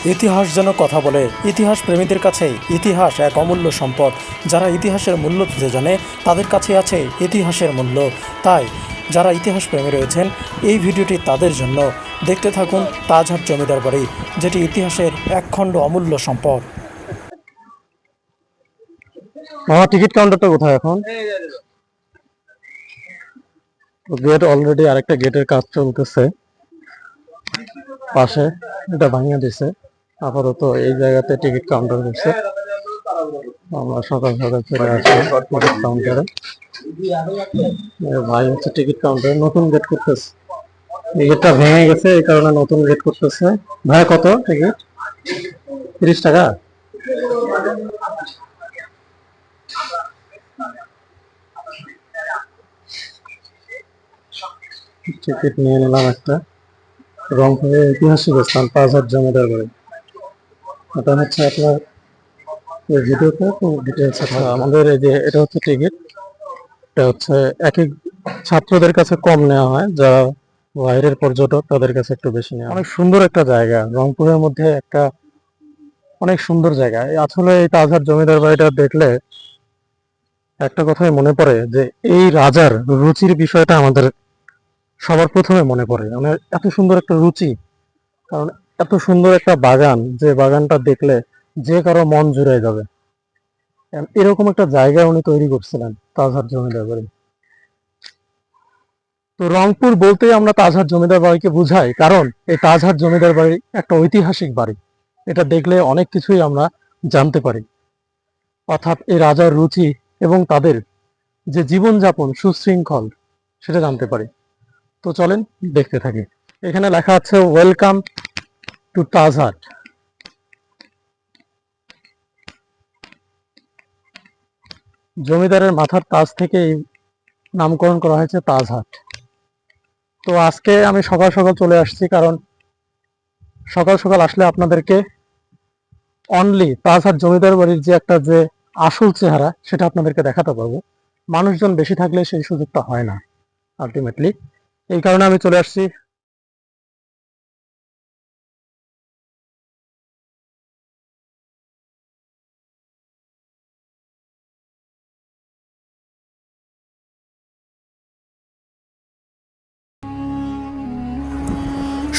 ইতিহাস যেন কথা বলে। ইতিহাস প্রেমীদের কাছে ইতিহাস এক অমূল্য সম্পদ। যারা ইতিহাসের মূল্য দিতে জানে তাদের কাছে আছে ইতিহাসের মূল্য। তাই যারা ইতিহাস প্রেমী রয়েছেন, এই ভিডিওটি তাদের জন্য। দেখতে থাকুন তাজহাট জমিদার বাড়ি, যেটি ইতিহাসের একখণ্ড অমূল্য সম্পদ। আমার টিকিট কাউন্টারটা কোথায় এখন? গেট অলরেডি আরেকটা গেটের কাজ চলতেছে পাশে, এটা ভাঙিয়ে দিছে। আপাতত এই জায়গাতে টিকিট কাউন্টার করছে। আমরা সকাল সকাল চলে আসছি টিকিট কাউন্টারে। ভাই হচ্ছে টিকিট কাউন্টারে নতুন গেট করতেছে। এই গেটটা ভেঙে গেছে, এই কারণে নতুন গেট করতেছে। ভাই কত টিকিট? 30 টাকা। টিকিট নিয়ে নিলাম একটা। রংপুরের ঐতিহাসিক স্থান তাজহাট জমিদার বাড়ি। এটা হচ্ছে আপনার ভিডিওতে ডিটেলস আছে আমাদের। এই যে এটা হচ্ছে টিকিট, এটা হচ্ছে এক এক ছাত্রদের কাছে কম নেওয়া হয়, যারা বাইরের পর্যটক তাদের কাছে একটু বেশি নেওয়া। অনেক সুন্দর একটা জায়গা, রংপুরের মধ্যে একটা অনেক সুন্দর জায়গা। আসলে এই তাজহাট জমিদার বাড়িটা দেখলে একটা কথাই মনে পড়ে যে এই রাজার রুচির বিষয়টা আমাদের সবার প্রথমে মনে পড়ে। মানে এত সুন্দর একটা রুচি, কারণ এত সুন্দর একটা বাগান, যে বাগানটা দেখলে যে কারো মন জুড়ে যাবে, এরকম একটা জায়গা উনি তৈরি করছিলেন তাজহাট জমিদার বাড়ি। তো রংপুর বলতেই আমরা তাজহাট জমিদার বাড়িকে বুঝাই, কারণ এই তাজহাট জমিদার বাড়ি একটা ঐতিহাসিক বাড়ি। এটা দেখলে অনেক কিছুই আমরা জানতে পারি, অর্থাৎ এই রাজার রুচি এবং তাদের যে জীবনযাপন সুশৃঙ্খল সেটা জানতে পারি। তো চলেন দেখতে থাকি। এখানে লেখা আছে ওয়েলকাম টু তাজহাট। জমিদারের মাথার তাজ থেকে এই নামকরণ করা হয়েছে তাজহাট। তো আজকে আমি সকাল সকাল চলে আসছি, কারণ সকাল সকাল আসলে আপনাদেরকে অনলি তাজহাট জমিদার বাড়ির যে একটা যে আসল চেহারা সেটা আপনাদেরকে দেখাতে পারবো। মানুষজন বেশি থাকলে সেই সুযোগটা হয় না আলটিমেটলি। এই কারণে আমি চলে আসছি।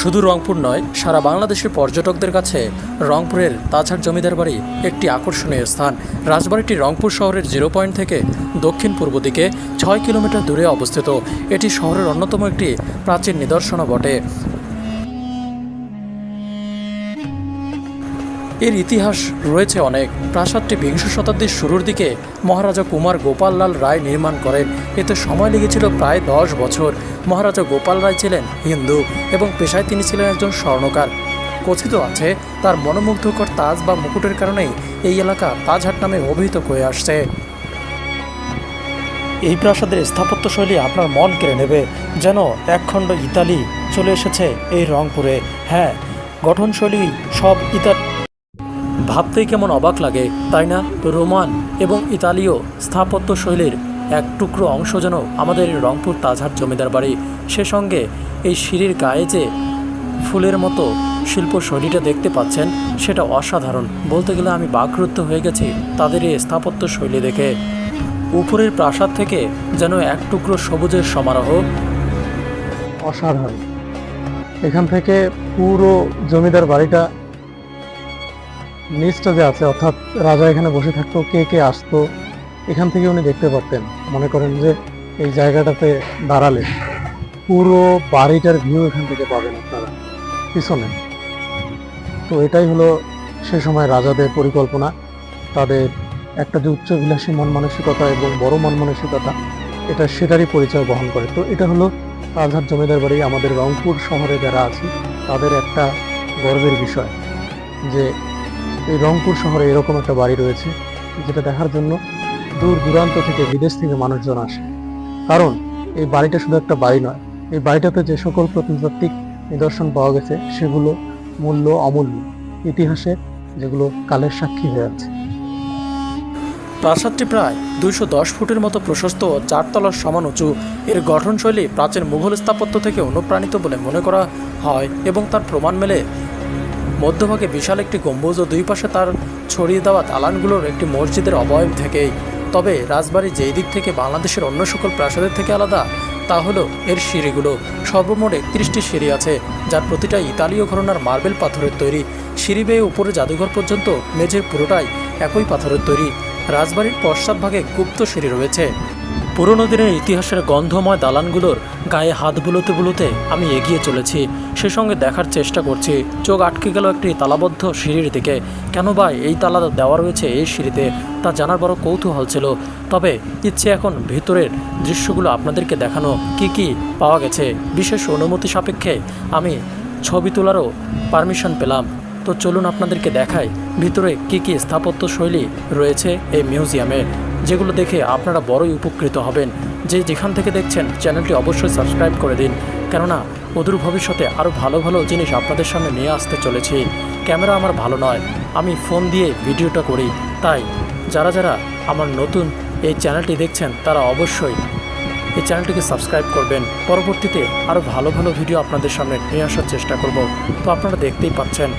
শুধু রংপুর নয়, সারা বাংলাদেশের পর্যটকদের কাছে রংপুরের তাজহাট জমিদার বাড়ি একটি আকর্ষণীয় স্থান। রাজবাড়িটি রংপুর শহরের 0 পয়েন্ট থেকে দক্ষিণ পূর্ব দিকে 6 কিলোমিটার দূরে অবস্থিত। এটি শহরের অন্যতম একটি প্রাচীন নিদর্শনও বটে। এর ইতিহাস রয়েছে অনেক। প্রাসাদটি বিংশ শতাব্দীর শুরুর দিকে মহারাজা কুমার গোপাল লাল রায় নির্মাণ করেন। এতে সময় লেগেছিল প্রায় 10 বছর। মহারাজা গোপাল রায় ছিলেন হিন্দু এবং পেশায় তিনি ছিলেন একজন স্বর্ণকার। কথিত আছে তার মনোমুগ্ধকর তাজ বা মুকুটের কারণেই এই এলাকা তাজহাট নামে অভিহিত হয়ে আসছে। এই প্রাসাদের স্থাপত্যশৈলী আপনার মন কেড়ে নেবে, যেন একখণ্ড ইতালি চলে এসেছে এই রংপুরে। হ্যাঁ, গঠনশৈলী সব ইতালি। ভাবতেই কেমন অবাক লাগে, তাই না? রোমান এবং ইতালীয় স্থাপত্যশৈলীর এক টুকরো অংশ যেন আমাদের রংপুর তাজহাট জমিদার বাড়ি। সে সঙ্গে এই সিঁড়ির গায়ে যে ফুলের মতো শিল্পশৈলীটা দেখতে পাচ্ছেন, সেটা অসাধারণ। বলতে গেলে আমি বাকরুদ্ধ হয়ে গেছি তাদের এই স্থাপত্যশৈলী দেখে। উপরের প্রাসাদ থেকে যেন এক টুকরো সবুজের সমারোহ। অসাধারণ। এখান থেকে পুরো জমিদার বাড়িটা নিচটা যে আছে, অর্থাৎ রাজা এখানে বসে থাকতো, কে কে আসতো, এখান থেকে উনি দেখতে পারতেন। মনে করেন যে এই জায়গাটাতে দাঁড়ালে পুরো বাড়িটার ভিউ এখান থেকে পাবেন আপনারা পিছনে। তো এটাই হলো সে সময় রাজাদের পরিকল্পনা, তাদের একটা যে উচ্চবিলাসী মন মানসিকতা এবং বড় মন মানসিকতা, এটা সেটারই পরিচয় বহন করে। তো এটা হলো তাজহাট জমিদার বাড়ি। আমাদের রংপুর শহরে যারা আছে তাদের একটা গর্বের বিষয় যে এই রংপুর শহরে এরকম একটা বাড়ি রয়েছে, যেটা দেখার জন্য দূর দূরান্ত থেকে, বিদেশ থেকে মানুষজন আসে। কারণ এই বাড়িটা শুধু একটা বাড়ি নয়, এই বাড়িটাতে যে সকল প্রত্নতাত্ত্বিক নিদর্শন পাওয়া গেছে সেগুলো মূল্য অমূল্য, ইতিহাসে যেগুলো কালের সাক্ষী হয়ে আছে। প্রাসাদটি প্রায় 210 ফুটের মতো প্রশস্ত ও 4 তলার সমান উঁচু। এর গঠনশৈলী প্রাচীন মুঘল স্থাপত্য থেকে অনুপ্রাণিত বলে মনে করা হয় এবং তার প্রমাণ মেলে মধ্যভাগে বিশাল একটি গম্বুজ ও দুই পাশে তার ছড়িয়ে দেওয়া দালানগুলোর একটি মসজিদের অবয়ব থেকেই। তবে রাজবাড়ি যেই দিক থেকে বাংলাদেশের অন্য সকল প্রাসাদের থেকে আলাদা তা হলো এর সিঁড়িগুলো। সর্বমোট 31টি সিঁড়ি আছে, যার প্রতিটা ইতালীয় ঘরানার মার্বেল পাথরের তৈরি। সিঁড়ি বেয়ে উপরে জাদুঘর পর্যন্ত মেঝের পুরোটাই একই পাথরের তৈরি। রাজবাড়ির পশ্চাৎভাগে গুপ্ত সিঁড়ি রয়েছে। পুরনো দিনের ইতিহাসের গন্ধময় দালানগুলোর গায়ে হাত বুলোতে বুলোতে আমি এগিয়ে চলেছি। সে সঙ্গে দেখার চেষ্টা করছি। চোখ আটকে গেল একটি তালাবদ্ধ সিঁড়ির দিকে। কেন বা এই তালা দেওয়া রয়েছে এই সিঁড়িতে তা জানার বড় কৌতূহল ছিল। তবে ইচ্ছে এখন ভিতরের দৃশ্যগুলো আপনাদেরকে দেখানো। কি পাওয়া গেছে বিশেষ অনুমতি সাপেক্ষে আমি ছবি তোলারও পারমিশন পেলাম। তো চলুন আপনাদেরকে দেখাই ভিতরে কি স্থাপত্য শৈলী রয়েছে এই মিউজিয়ামে, যেগুলো দেখে আপনারা বড়ই উপকৃত হবেন। যেখান থেকে দেখছেন চ্যানেলটি অবশ্যই সাবস্ক্রাইব করে দিন, কেননা অদূর ভবিষ্যতে আরও ভালো ভালো জিনিস আপনাদের সামনে নিয়ে আসতে চলেছি। ক্যামেরা আমার ভালো নয়, আমি ফোন দিয়ে ভিডিওটা করি, তাই যারা আমার নতুন এই চ্যানেলটি দেখছেন তারা অবশ্যই এই চ্যানেলটিকে সাবস্ক্রাইব করবেন। পরবর্তীতে আরও ভালো ভালো ভিডিও আপনাদের সামনে নিয়ে আসার চেষ্টা করব। তো আপনারা দেখতেই পাচ্ছেন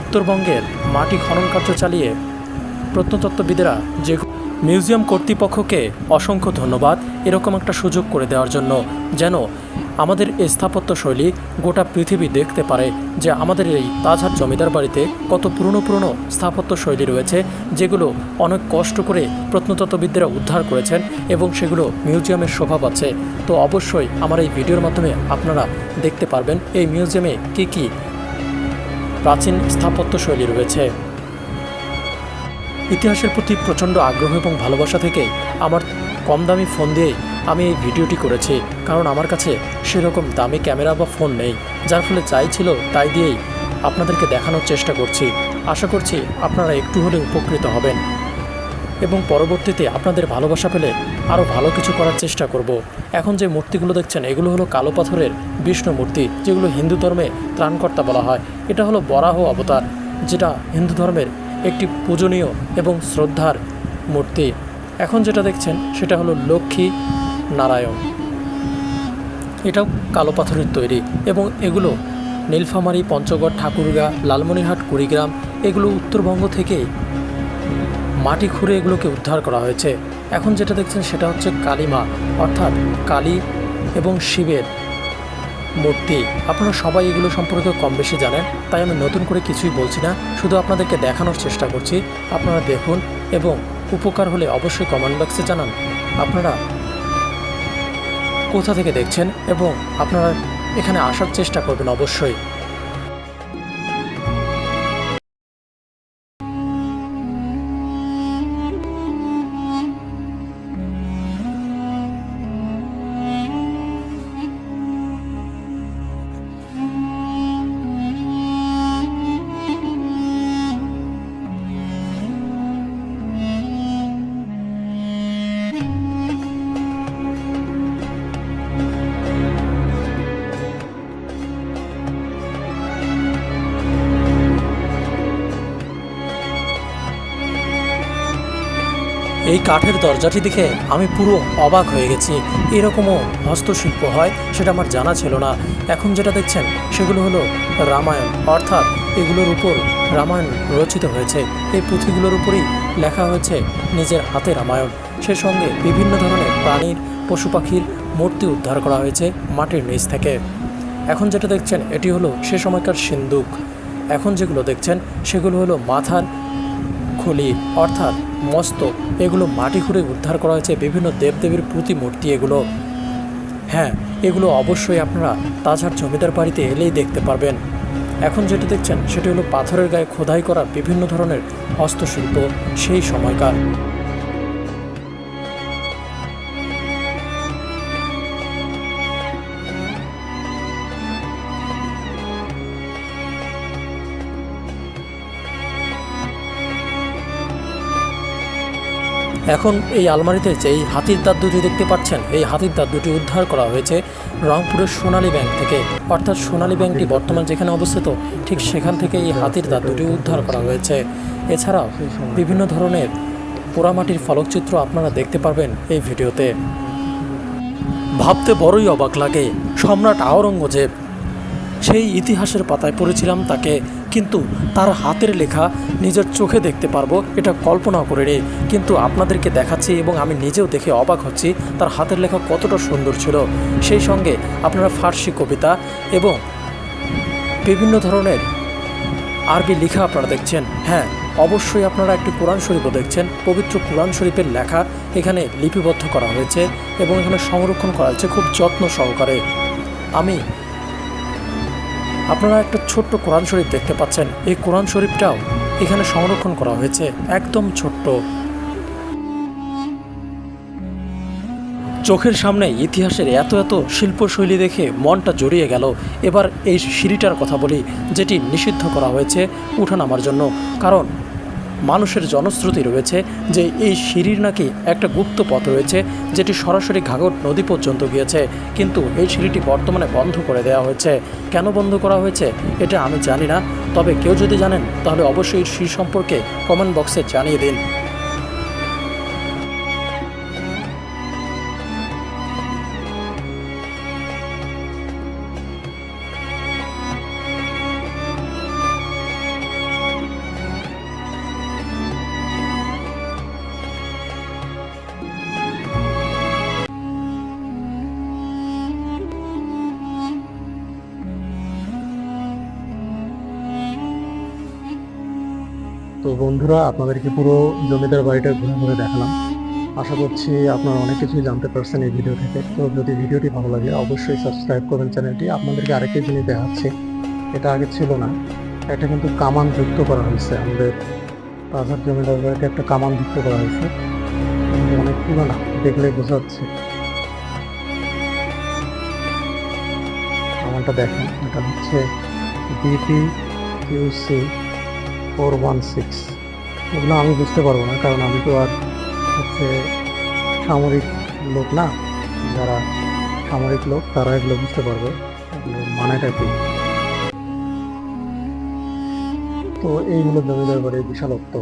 উত্তরবঙ্গের মাটি খনন কার্য চালিয়ে প্রত্নতত্ত্ববিদেরা যে মিউজিয়াম কর্তৃপক্ষকে অসংখ্য ধন্যবাদ এরকম একটা সুযোগ করে দেওয়ার জন্য, যেন আমাদের এই স্থাপত্যশৈলী গোটা পৃথিবী দেখতে পারে যে আমাদের এই তাজহাট জমিদার বাড়িতে কত পুরনো স্থাপত্যশৈলী রয়েছে, যেগুলো অনেক কষ্ট করে প্রত্নতত্ত্ববিদরা উদ্ধার করেছেন এবং সেগুলো মিউজিয়ামের শোভা পাচ্ছে। তো অবশ্যই আমার এই ভিডিওর মাধ্যমে আপনারা দেখতে পারবেন এই মিউজিয়ামে কি প্রাচীন স্থাপত্যশৈলী রয়েছে। ইতিহাসের প্রতি প্রচণ্ড আগ্রহ এবং ভালোবাসা থেকে আমার কম দামি ফোন দিয়েই আমি এই ভিডিওটি করেছি, কারণ আমার কাছে সেরকম দামি ক্যামেরা বা ফোন নেই, যার ফলে যাই ছিল তাই দিয়েই আপনাদেরকে দেখানোর চেষ্টা করছি। আশা করছি আপনারা একটু হলে উপকৃত হবেন এবং পরবর্তীতে আপনাদের ভালোবাসা পেলে আরও ভালো কিছু করার চেষ্টা করব। এখন যে মূর্তিগুলো দেখছেন এগুলো হলো কালো পাথরের বিষ্ণু মূর্তি, যেগুলো হিন্দু ধর্মে ত্রাণকর্তা বলা হয়। এটা হলো বরাহ অবতার, যেটা হিন্দু ধর্মের একটি পূজনীয় এবং শ্রদ্ধার মূর্তি। এখন যেটা দেখছেন সেটা হলো লক্ষ্মী নারায়ণ, এটাও কালো পাথরের তৈরি এবং এগুলো নীলফামারী, পঞ্চগড়, ঠাকুরগাঁ, লালমনিরহাট, কুড়িগ্রাম এগুলো উত্তরবঙ্গ থেকে মাটি খুঁড়ে এগুলোকে উদ্ধার করা হয়েছে। এখন যেটা দেখছেন সেটা হচ্ছে কালীমা, অর্থাৎ কালী এবং শিবের মূর্তি। আপনারা সবাই এগুলো সম্পর্কে কম বেশি জানেন, তাই আমি নতুন করে কিছুই বলছি না, শুধু আপনাদেরকে দেখানোর চেষ্টা করছি। আপনারা দেখুন এবং উপকার হলে অবশ্যই কমেন্ট বক্সে জানান আপনারা কোথা থেকে দেখছেন এবং আপনারা এখানে আসার চেষ্টা করবেন অবশ্যই। এই কাঠের দরজাটি দেখে আমি পুরো অবাক হয়ে গেছি। এরকমও হস্তশিল্প হয় সেটা আমার জানা ছিল না। এখন যেটা দেখছেন সেগুলো হলো রামায়ণ, অর্থাৎ এগুলোর উপর রামায়ণ রচিত হয়েছে। এই পুঁথিগুলোর উপরেই লেখা হয়েছে নিজের হাতে রামায়ণ। সে সঙ্গে বিভিন্ন ধরনের প্রাণীর, পশু পাখির মূর্তি উদ্ধার করা হয়েছে মাটির নিচ থেকে। এখন যেটা দেখছেন এটি হলো সে সময়কার সিন্দুক। এখন যেগুলো দেখছেন সেগুলো হলো মাথার খুলি অর্থাৎ মস্তক, এগুলো মাটি খুঁড়ে উদ্ধার করা হয়েছে। বিভিন্ন দেবদেবীর প্রতিমূর্তি এগুলো। হ্যাঁ, এগুলো অবশ্যই আপনারা তাজহাট জমিদার বাড়িতে এলেই দেখতে পারবেন। এখন যেটা দেখছেন সেটি হলো পাথরের গায়ে খোদাই করা বিভিন্ন ধরনের হস্তশিল্প সেই সময়কার। এখন এই আলমারিতে যে এই হাতির দাঁত দুটি দেখতে পাচ্ছেন, এই হাতির দাঁত দুটি উদ্ধার করা হয়েছে রংপুরের সোনালী ব্যাংক থেকে। অর্থাৎ সোনালী ব্যাংকটি বর্তমান যেখানে অবস্থিত ঠিক সেখান থেকে এই হাতির দাঁত দুটি উদ্ধার করা হয়েছে। এছাড়াও বিভিন্ন ধরনের পোড়ামাটির ফলকচিত্র আপনারা দেখতে পারবেন এই ভিডিওতে। ভাবতে বড়ই অবাক লাগে, সম্রাট আওরঙ্গজেব সেই ইতিহাসের পাতায় পড়েছিলাম তাকে কিন্তু তার হাতের লেখা নিজের চোখে দেখতে পারবো এটা কল্পনাও করে নেই। কিন্তু আপনাদেরকে দেখাচ্ছি এবং আমি নিজেও দেখে অবাক হচ্ছি তার হাতের লেখা কতটা সুন্দর ছিল। সেই সঙ্গে আপনারা ফার্সি কবিতা এবং বিভিন্ন ধরনের আরবি লেখা আপনারা দেখছেন। হ্যাঁ, অবশ্যই আপনারা একটি কোরআন শরীফও দেখছেন। পবিত্র কোরআন শরীফের লেখা এখানে লিপিবদ্ধ করা হয়েছে এবং এখানে সংরক্ষণ করা হয়েছে খুব যত্ন সহকারে। আপনারা একটা ছোট্ট কোরআন শরীফ দেখতে পাচ্ছেন। এই কোরআন শরীফটাও এখানে সংরক্ষণ করা হয়েছে, একদম ছোট্ট। চোখের সামনে ইতিহাসের এত এত শিল্পশৈলী দেখে মনটা জড়িয়ে গেল। এবার এই সিঁড়িটার কথা বলি, যেটি নিষিদ্ধ করা হয়েছে উঠানামার জন্য। কারণ মানুষের জনশ্রুতি রয়েছে যে এই সিঁড়ির নাকি একটা গুপ্ত পথ রয়েছে, যেটি সরাসরি ঘাঘর নদী পর্যন্ত গিয়েছে। কিন্তু এই সিঁড়িটি বর্তমানে বন্ধ করে দেওয়া হয়েছে। কেন বন্ধ করা হয়েছে এটা আমি জানি না, তবে কেউ যদি জানেন তাহলে অবশ্যই এই সিঁড়ি সম্পর্কে কমেন্ট বক্সে জানিয়ে দিন। তো বন্ধুরা, আপনাদেরকে পুরো জমিদার বাড়িটা ঘুরে ঘুরে দেখালাম। আশা করছি আপনারা অনেক কিছুই জানতে পারছেন এই ভিডিও থেকে। তো যদি ভিডিওটি ভালো লাগে অবশ্যই সাবস্ক্রাইব করবেন চ্যানেলটি। আপনাদেরকে আরেকটি জিনিস দেখাচ্ছি, এটা আগে ছিল না। এটা কিন্তু কামান যুক্ত করা হয়েছে, আমাদের রাজার জমিদার বাড়িতে একটা কামান যুক্ত করা হয়েছে। অনেক পুরোনো, দেখলে বোঝা যাচ্ছে। কামানটা দেখেন, এটা হচ্ছে BPQC 416। এগুলো আমি বুঝতে পারবো না, কারণ আমি তো আর হচ্ছে সামরিক লোক না। যারা সামরিক লোক তারা এগুলো বুঝতে পারবে এগুলোর মানেটা কি। তো এইগুলো জমিদার বাড়ির বিশালত্ব।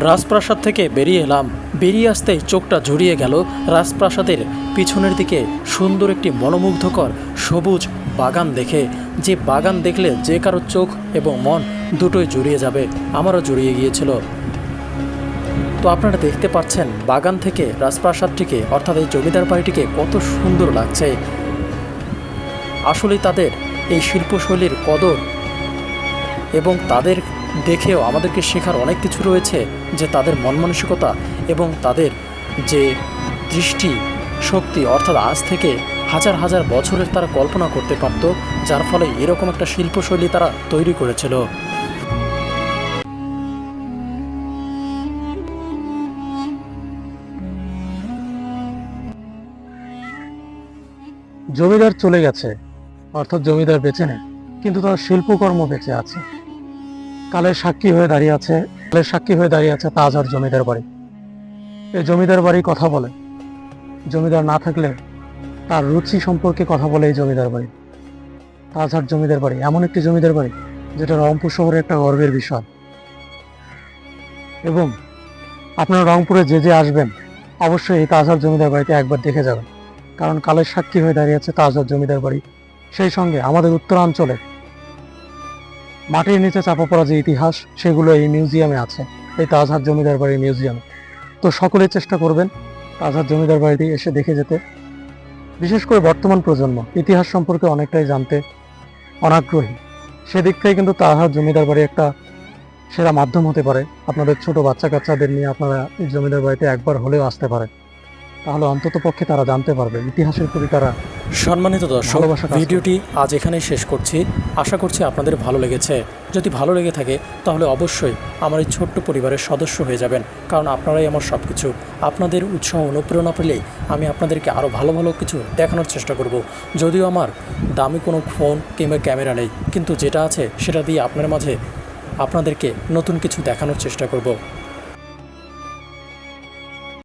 রাজপ্রাসাদ থেকে বেরিয়ে এলাম। বেরিয়ে আসতেই চোখটা জড়িয়ে গেল রাজপ্রাসাদের পিছনের দিকে সুন্দর একটি মনোমুগ্ধকর সবুজ বাগান দেখে। যে বাগান দেখলে যে কারো চোখ এবং মন দুটোই জুড়িয়ে যাবে। আমারও জুড়িয়ে গিয়েছিল। তো আপনারা দেখতে পাচ্ছেন বাগান থেকে রাজপ্রাসাদটিকে, অর্থাৎ এই জমিদার বাড়িটিকে কত সুন্দর লাগছে। আসলেই তাদের এই শিল্পশৈলীর কদর এবং তাদের দেখেও আমাদেরকে শেখার অনেক কিছু রয়েছে, যে তাদের মন মানসিকতা এবং তাদের যে দৃষ্টি শক্তি, অর্থাৎ আজ থেকে হাজার হাজার বছরের তারা কল্পনা করতে পারত, যার ফলে এরকম একটা শিল্পশৈলী তারা তৈরি করেছিল। জমিদার চলে গেছে, অর্থাৎ জমিদার বেঁচে নেই, কিন্তু তার শিল্পকর্ম বেঁচে আছে। কালের সাক্ষী হয়ে দাঁড়িয়ে আছে তাজহার জমিদার বাড়ি। এই জমিদার বাড়ি কথা বলে। জমিদার না থাকলে তার রুচি সম্পর্কে কথা বলে এই জমিদার বাড়ি। তাজহার জমিদার বাড়ি এমন একটি জমিদার বাড়ি যেটা রংপুর শহরে একটা গর্বের বিষয়। এবং আপনারা রংপুরে যে যে আসবেন অবশ্যই এই তাজহার জমিদার বাড়িতে একবার দেখে যাবেন, কারণ কালের সাক্ষী হয়ে দাঁড়িয়ে আছে তাজহার জমিদার বাড়ি। সেই সঙ্গে আমাদের উত্তরাঞ্চলে মাটির নিচে চাপা পড়া যে ইতিহাস, সেগুলো এই মিউজিয়ামে আছে, এই তাজহার জমিদার বাড়ির মিউজিয়ামে। তো সকলেই চেষ্টা করবেন তাজহার জমিদার বাড়িতে এসে দেখে যেতে। বিশেষ করে বর্তমান প্রজন্ম ইতিহাস সম্পর্কে অনেকটাই জানতে অনাগ্রহী, সেদিক থেকে কিন্তু তাজহার জমিদার বাড়ি একটা সেরা মাধ্যম হতে পারে। আপনাদের ছোট বাচ্চা কাচ্চাদের নিয়ে আপনারা এই জমিদার বাড়িতে একবার হলেও আসতে পারেন, তাহলে অন্তত পক্ষে তারা জানতে পারবে ইতিহাসের প্রতি তারা। সম্মানিত দর্শক, ভিডিওটি আজ এখানেই শেষ করছি। আশা করছি আপনাদের ভালো লেগেছে। যদি ভালো লেগে থাকে তাহলে অবশ্যই আমার এই ছোট্ট পরিবারের সদস্য হয়ে যাবেন, কারণ আপনারাই আমার সব কিছু। আপনাদের উৎসাহ অনুপ্রেরণা পেলেই আমি আপনাদেরকে আরও ভালো ভালো কিছু দেখানোর চেষ্টা করব। যদিও আমার দামি কোনো ফোন কিংবা ক্যামেরা নেই, কিন্তু যেটা আছে সেটা দিয়ে আপনার মাঝে আপনাদেরকে নতুন কিছু দেখানোর চেষ্টা করব।